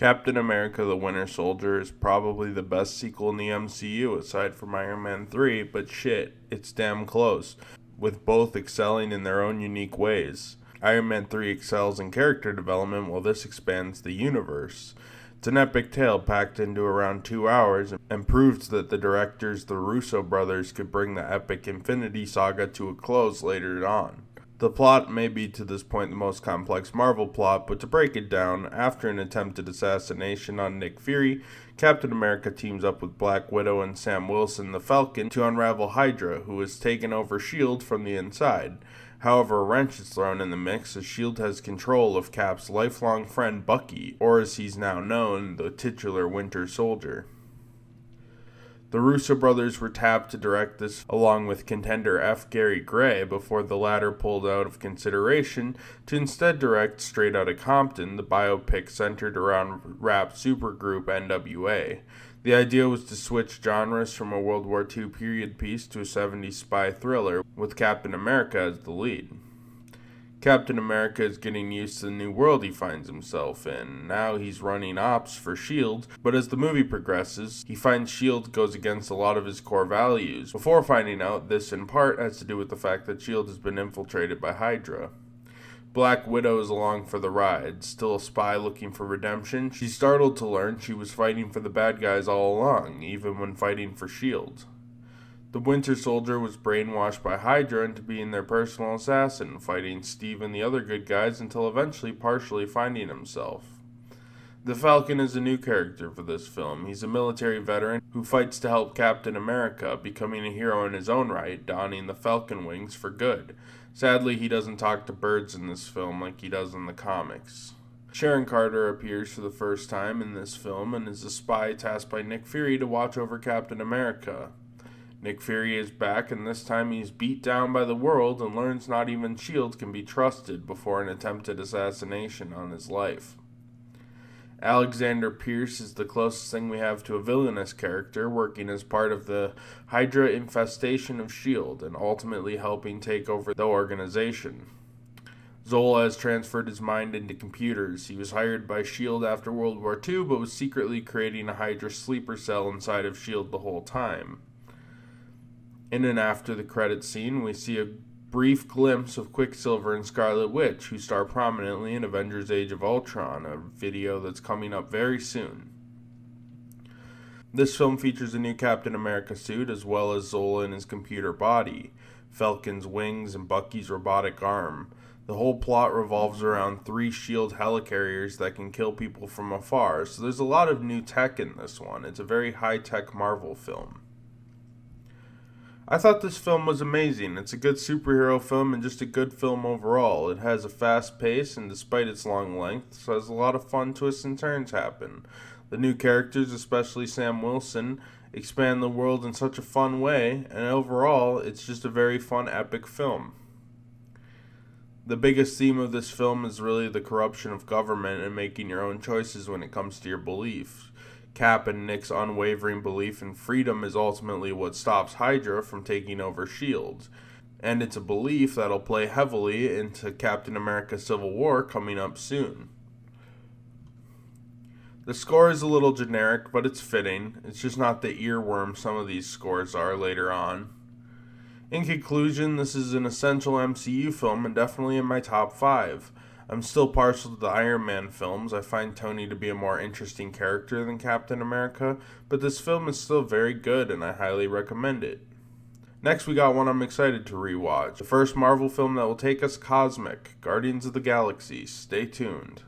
Captain America the Winter Soldier is probably the best sequel in the MCU aside from Iron Man 3, but shit, it's damn close, with both excelling in their own unique ways. Iron Man 3 excels in character development while this expands the universe. It's an epic tale packed into around 2 hours and proves that the directors, the Russo brothers, could bring the epic Infinity Saga to a close later on. The plot may be to this point the most complex Marvel plot, but to break it down, after an attempted assassination on Nick Fury, Captain America teams up with Black Widow and Sam Wilson the Falcon to unravel Hydra, who has taken over S.H.I.E.L.D. from the inside. However, a wrench is thrown in the mix as S.H.I.E.L.D. has control of Cap's lifelong friend Bucky, or as he's now known, the titular Winter Soldier. The Russo brothers were tapped to direct this along with contender F. Gary Gray before the latter pulled out of consideration to instead direct Straight Outta Compton, the biopic centered around rap supergroup NWA. The idea was to switch genres from a World War II period piece to a 70s spy thriller with Captain America as the lead. Captain America is getting used to the new world he finds himself in. Now he's running ops for S.H.I.E.L.D., but as the movie progresses, he finds S.H.I.E.L.D. goes against a lot of his core values, before finding out this in part has to do with the fact that S.H.I.E.L.D. has been infiltrated by Hydra. Black Widow is along for the ride. Still a spy looking for redemption, she's startled to learn she was fighting for the bad guys all along, even when fighting for S.H.I.E.L.D. The Winter Soldier was brainwashed by Hydra into being their personal assassin, fighting Steve and the other good guys until eventually partially finding himself. The Falcon is a new character for this film. He's a military veteran who fights to help Captain America, becoming a hero in his own right, donning the Falcon wings for good. Sadly, he doesn't talk to birds in this film like he does in the comics. Sharon Carter appears for the first time in this film and is a spy tasked by Nick Fury to watch over Captain America. Nick Fury is back, and this time he's beat down by the world and learns not even S.H.I.E.L.D. can be trusted before an attempted assassination on his life. Alexander Pierce is the closest thing we have to a villainous character, working as part of the Hydra infestation of S.H.I.E.L.D. and ultimately helping take over the organization. Zola has transferred his mind into computers. He was hired by S.H.I.E.L.D. after World War II, but was secretly creating a Hydra sleeper cell inside of S.H.I.E.L.D. the whole time. In and after the credits scene, we see a brief glimpse of Quicksilver and Scarlet Witch, who star prominently in Avengers Age of Ultron, a video that's coming up very soon. This film features a new Captain America suit, as well as Zola in his computer body, Falcon's wings, and Bucky's robotic arm. The whole plot revolves around 3 S.H.I.E.L.D. helicarriers that can kill people from afar, so there's a lot of new tech in this one. It's a very high-tech Marvel film. I thought this film was amazing. It's a good superhero film and just a good film overall. It has a fast pace and despite its long length, has a lot of fun twists and turns happen. The new characters, especially Sam Wilson, expand the world in such a fun way, and overall, it's just a very fun, epic film. The biggest theme of this film is really the corruption of government and making your own choices when it comes to your beliefs. Cap and Nick's unwavering belief in freedom is ultimately what stops Hydra from taking over S.H.I.E.L.D., and it's a belief that'll play heavily into Captain America Civil War coming up soon. The score is a little generic, but it's fitting. It's just not the earworm some of these scores are later on. In conclusion, this is an essential MCU film and definitely in my top 5. I'm still partial to the Iron Man films. I find Tony to be a more interesting character than Captain America, but this film is still very good and I highly recommend it. Next we got one I'm excited to rewatch. The first Marvel film that will take us cosmic, Guardians of the Galaxy. Stay tuned.